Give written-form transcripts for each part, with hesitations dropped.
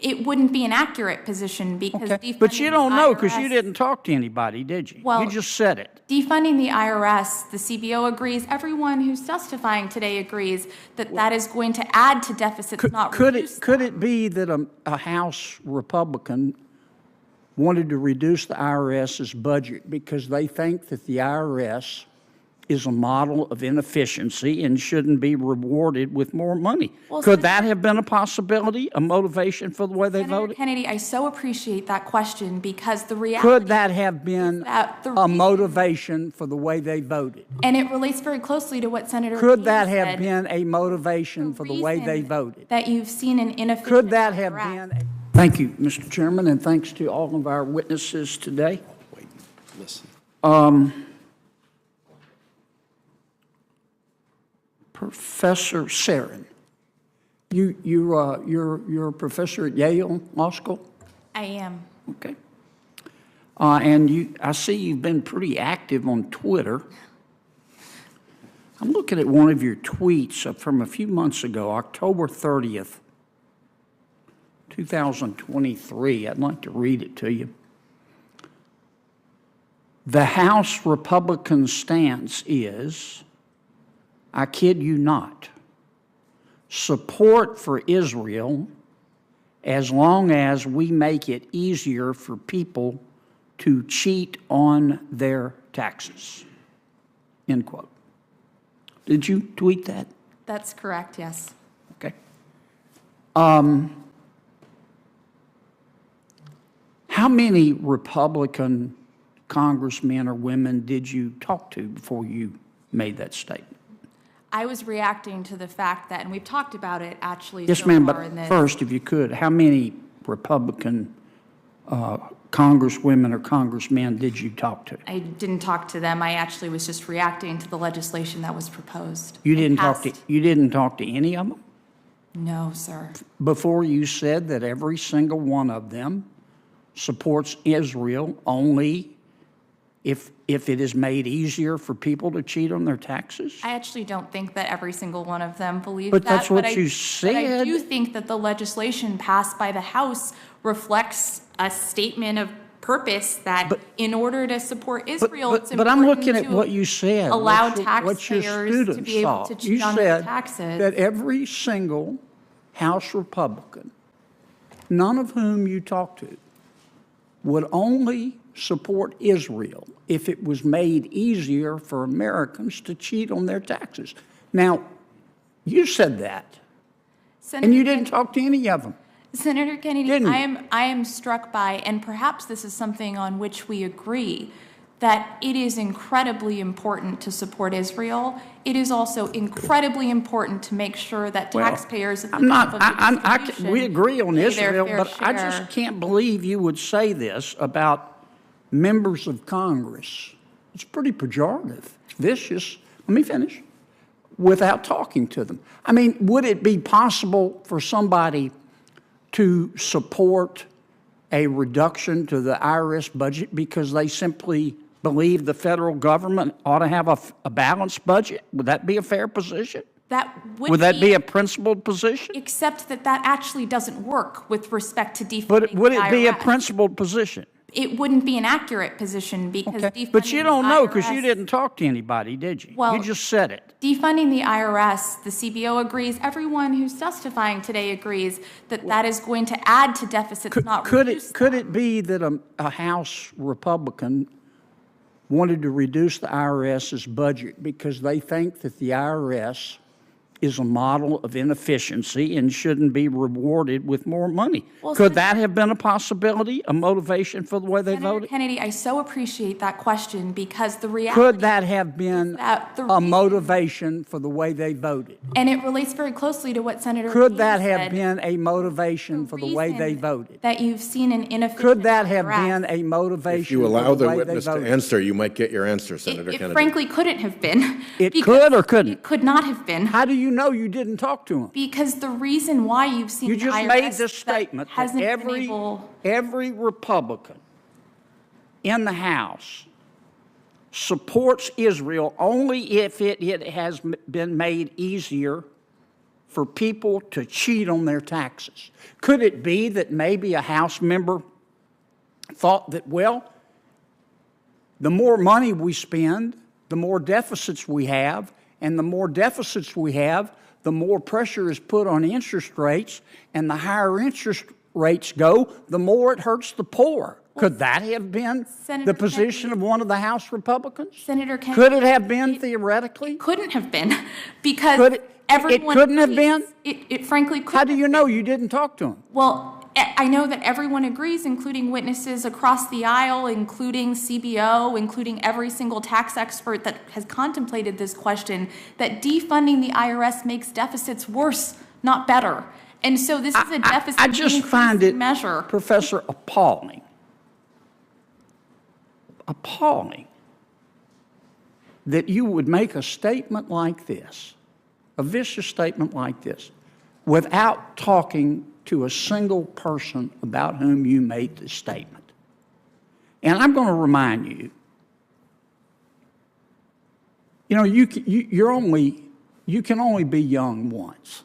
It wouldn't be an accurate position because Okay. But you defunding don't the know because you IRS didn't talk to anybody, did you? Well, You just said it. Defunding the IRS, the CBO agrees, everyone who's testifying today agrees that that is going to add to deficits, not reduce them. Could it be that a House Republican wanted to reduce the IRS's budget because they think that the IRS is a model of inefficiency and shouldn't be rewarded with more money? Well, Could that have been a possibility, a motivation for the way they Senator voted? Kennedy, I so appreciate that question because the reality Could that have been that the a reason- motivation for the way they voted? and it relates very closely to what Senator Could King that said. have been a motivation for the way they reason voted? That you've seen an inefficient Could that have IRS. been? Thank you, Mr. Chairman, and thanks to all of our witnesses today. Wait, listen. Professor Sarin, you're a professor at Yale Law School? I am. Okay. And I see you've been pretty active on Twitter. I'm looking at one of your tweets from a few months ago, October 30th, 2023. I'd like to read it to you. The House Republican stance is, I kid you not, support for Israel as long as we make it easier for people to cheat on their taxes. End quote. Did you tweet that? That's correct, yes. Okay. How many Republican congressmen or women did you talk to before you made that statement? I was reacting to the fact that, and we've talked about it actually Yes, so ma'am, far but in this. first, if you could, how many Republican congresswomen or congressmen did you talk to? I didn't talk to them. I actually was just reacting to the legislation that was proposed. You and didn't talk to passed. any of them No, sir. before you said that every single one of them supports Israel only if it is made easier for people to cheat on their taxes? I actually don't think that every single one of them believes But that. that's what I- you But I said. do think that the legislation passed by the House reflects a statement of purpose that in order to support Israel, it's But I'm important looking at to what you said. allow what your taxpayers to students be able saw. to cheat on their taxes. You said that every single House Republican, none of whom you talked to, would only support Israel if it was made easier for Americans to cheat on their taxes. Now, you said that, and you didn't talk to any of them. Senator Kennedy, Didn't you? I am struck by, and perhaps this is something on which we agree, that it is incredibly important to support Israel. It is also incredibly important to make sure that Well, taxpayers at the I'm top not, of the we distribution agree on pay their Israel, fair but I share. just can't believe you would say this about members of Congress. It's pretty pejorative, vicious. Let me finish. Without talking to them. I mean, would it be possible for somebody to support a reduction to the IRS budget because they simply believe the federal government ought to have a balanced budget? Would that be a fair position? That Would that be a principled position? Except that that actually doesn't work with respect to defunding But would the it be a IRS. principled position? It wouldn't be an accurate position because Okay. defunding But you don't the know because you IRS didn't talk to anybody, did you? Well, You just said it. Defunding the IRS, the CBO agrees, everyone who's testifying today agrees that that is going to add to deficits, not reduce Could them. it be that a House Republican wanted to reduce the IRS's budget because they think that the IRS is a model of inefficiency and shouldn't be rewarded with more money? Well, Could that have been a possibility, a motivation for the way they Senator voted? Kennedy, I so appreciate that question because the reality Could that have been that the a reason- motivation for the way they voted? and it relates very closely to what Senator Could King that have said, been a motivation for the way they reason voted? that you've seen an inefficient Could that have IRS. been a motivation If you allow for the the way witness they to voted? answer, you might get your answer, Senator It Kennedy. frankly couldn't have been. It because could or couldn't? It could not have been. How do you know you didn't talk to him? Because the reason why you've seen You an just IRS made this statement that hasn't been every Republican in the House supports Israel only if it has been made easier for people to cheat on their taxes? Could it be that maybe a House member thought that, well, the more money we spend, the more deficits we have, and the more deficits we have, the more pressure is put on interest rates, and the higher interest rates go, the more it hurts the poor. Could that have been Senator the position of one of the House Republicans? Senator Kennedy, could it have been theoretically? It couldn't have been, because It everyone couldn't have agrees. been? It frankly couldn't. How do you have know? been. You didn't talk to him. Well, I know that everyone agrees, including witnesses across the aisle, including CBO, including every single tax expert that has contemplated this question, that defunding the IRS makes deficits worse, not better. And so this is a deficit I just find it, measure. Professor, appalling that you would make a statement like this, a vicious statement like this, without talking to a single person about whom you made this statement. And I'm going to remind you, you know, you can only be young once,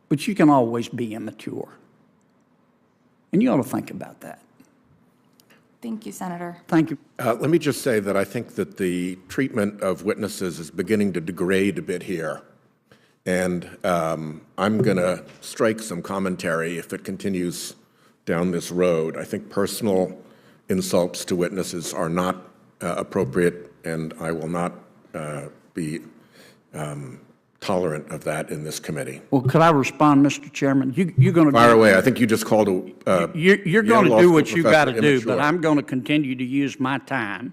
but you can always be immature. And you ought to think about that. Thank you, Senator. Thank you. Let me just say that I think that the treatment of witnesses is beginning to degrade a bit here. And I'm going to strike some commentary if it continues down this road. I think personal insults to witnesses are not appropriate, and I will not be tolerant of that in this committee. Well, could I respond, Mr. Chairman? You're going to fire away. I think you just called a you're Yale going to Law do School what you got to professor do, immature. but I'm going to continue to use my time.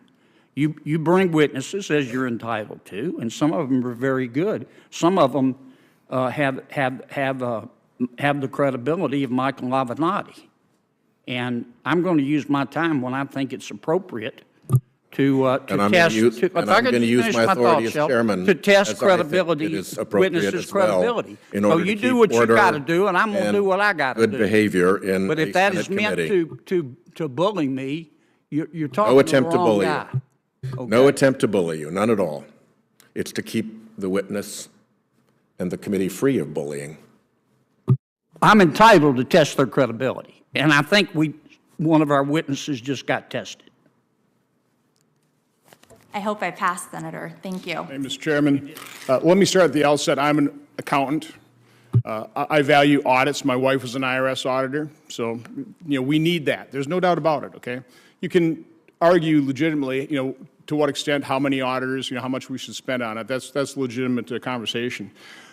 You bring witnesses as you're entitled to, and some of them are very good. Some of them have the credibility of Michael Avenatti, and I'm going to use my time when I think it's appropriate to And I'm test. going to use my authority as chairman to test as I think credibility, it is appropriate witnesses' as well, credibility. in So order you to do keep what you order got to do, and I'm going to and do what I got to do. good behavior in But a if that Senate is meant committee. to bully me, you're talking No to the attempt to wrong bully guy. you. No attempt to bully you, none at all. It's to keep the witness and the committee free of bullying. I'm entitled to test their credibility, and I think one of our witnesses just got tested. I hope I passed, Senator. Thank you. Hey, Mr. Chairman, let me start at the outset. I'm an accountant. I value audits. My wife was an IRS auditor, so we need that. There's no doubt about it. Okay, you can argue legitimately, to what extent, how many auditors, how much we should spend on it. That's legitimate conversation.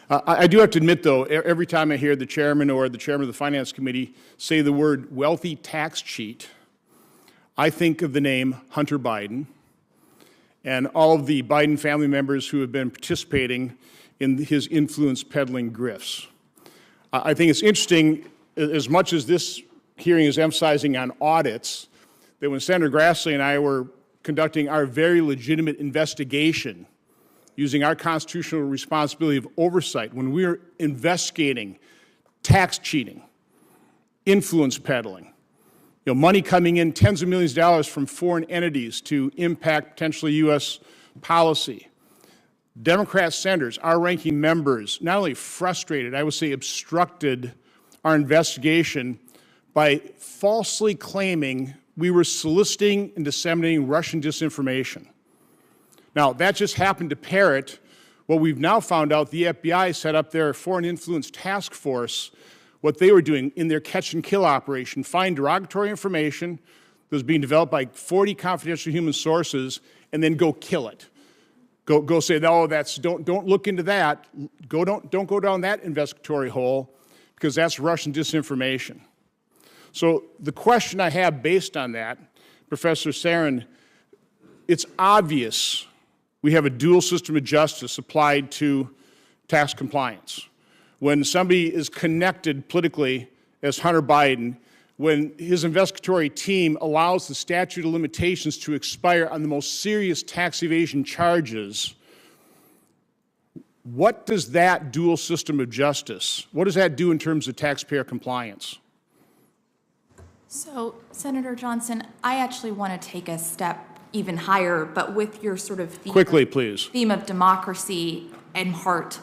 I do have to admit, though, every time I hear the chairman or the chairman of the Finance Committee say the word wealthy tax cheat, I think of the name Hunter Biden and all of the Biden family members who have been participating in his influence peddling grifts. I think it's interesting, as much as this hearing is emphasizing on audits, that when Senator Grassley and I were conducting our very legitimate investigation, using our constitutional responsibility of oversight, when we were investigating tax cheating, influence peddling, money coming in, tens of millions of dollars from foreign entities to impact potentially U.S. policy. Democrat senators, our ranking members, not only frustrated, I would say obstructed our investigation by falsely claiming we were soliciting and disseminating Russian disinformation. Now, that just happened to parrot what we've now found out the FBI set up their Foreign Influence Task Force, what they were doing in their catch and kill operation, find derogatory information that was being developed by 40 confidential human sources, and then go kill it. Go say, no, don't look into that. Don't go down that investigatory hole, because that's Russian disinformation. So the question I have based on that, Professor Sarin, it's obvious we have a dual system of justice applied to tax compliance. When somebody is connected politically as Hunter Biden, when his investigatory team allows the statute of limitations to expire on the most serious tax evasion charges, what does that dual system of justice, what does that do in terms of taxpayer compliance? So, Senator Johnson, I actually want to take a step even higher, but with your sort of Quickly, please. theme of democracy and heart.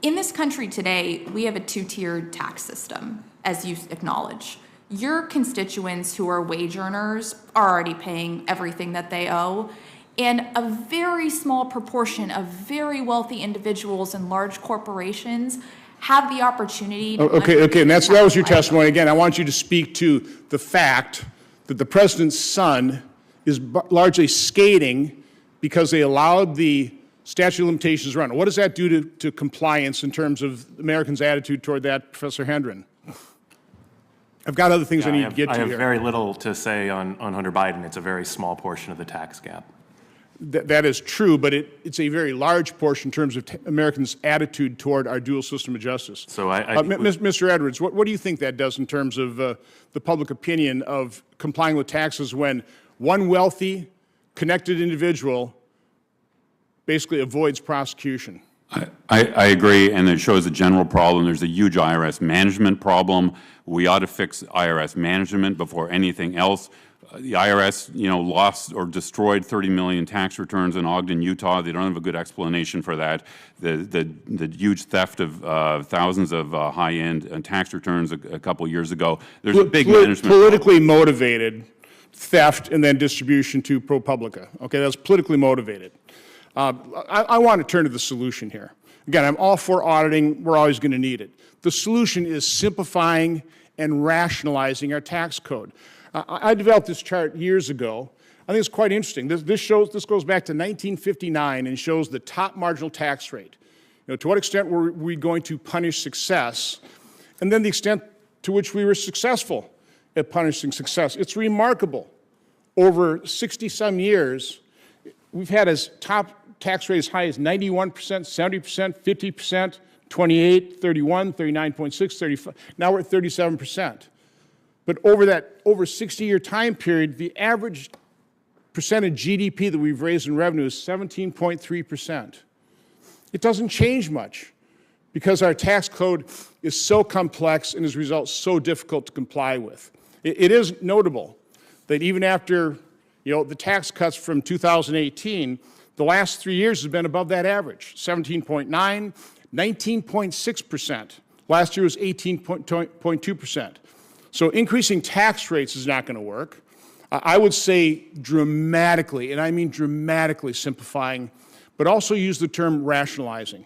In this country today, we have a two-tiered tax system, as you acknowledge. Your constituents who are wage earners are already paying everything that they owe, and a very small proportion of very wealthy individuals and large corporations have the opportunity to Okay, and that was your tax testimony. Again, I want you to speak to the fact that the president's son is largely skating because they allowed the statute of limitations to run. What does that do to compliance in terms of Americans' attitude toward that, Professor Hendren? I've got other things I need to get to here. I have very little to say on Hunter Biden. It's a very small portion of the tax gap. That is true, but it's a very large portion in terms of Americans' attitude toward our dual system of justice. So Mr. Edwards, what do you think that does in terms of the public opinion of complying with taxes when one wealthy, connected individual basically avoids prosecution? I agree, and it shows a general problem. There's a huge IRS management problem. We ought to fix IRS management before anything else. The IRS, lost or destroyed 30 million tax returns in Ogden, Utah. They don't have a good explanation for that. The huge theft of thousands of high-end tax returns a couple years ago. There's a big management politically motivated theft and then distribution to ProPublica. Okay, that's politically motivated. I want to turn to the solution here. Again, I'm all for auditing. We're always going to need it. The solution is simplifying and rationalizing our tax code. I developed this chart years ago. I think it's quite interesting. This goes back to 1959 and shows the top marginal tax rate. To what extent were we going to punish success, and then the extent to which we were successful at punishing success. It's remarkable. Over 60-some years, we've had as top tax rate as high as 91%, 70%, 50%, 28, 31, 39.6, 35. Now we're at 37%. But over that over 60-year time period, the average percent of GDP that we've raised in revenue is 17.3%. It doesn't change much because our tax code is so complex and as a result so difficult to comply with. It is notable that even after the tax cuts from 2018, the last 3 years has been above that average, 17.9, 19.6%. Last year was 18.2%. So increasing tax rates is not going to work. I would say dramatically, and I mean dramatically simplifying, but also use the term rationalizing.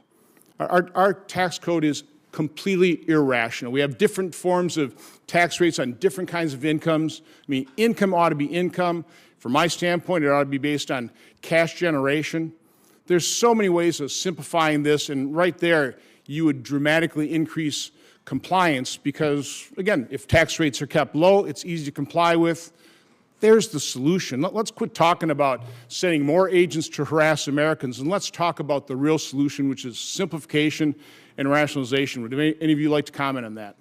Our tax code is completely irrational. We have different forms of tax rates on different kinds of incomes. I mean, income ought to be income. From my standpoint, it ought to be based on cash generation. There's so many ways of simplifying this, and right there, you would dramatically increase compliance because, again, if tax rates are kept low, it's easy to comply with. There's the solution. Let's quit talking about sending more agents to harass Americans, and let's talk about the real solution, which is simplification and rationalization. Would any of you like to comment on that?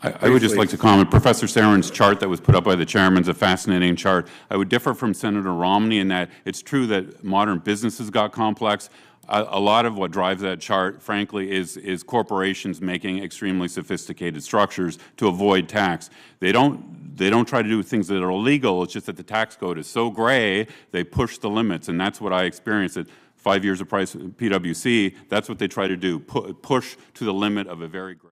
I would just like to comment. Professor Saren's chart that was put up by the chairman is a fascinating chart. I would differ from Senator Romney in that it's true that modern businesses got complex. A lot of what drives that chart, frankly, is corporations making extremely sophisticated structures to avoid tax. They don't try to do things that are illegal. It's just that the tax code is so gray, they push the limits, and that's what I experienced at 5 years of PwC. That's what they try to do, push to the limit of a very gray.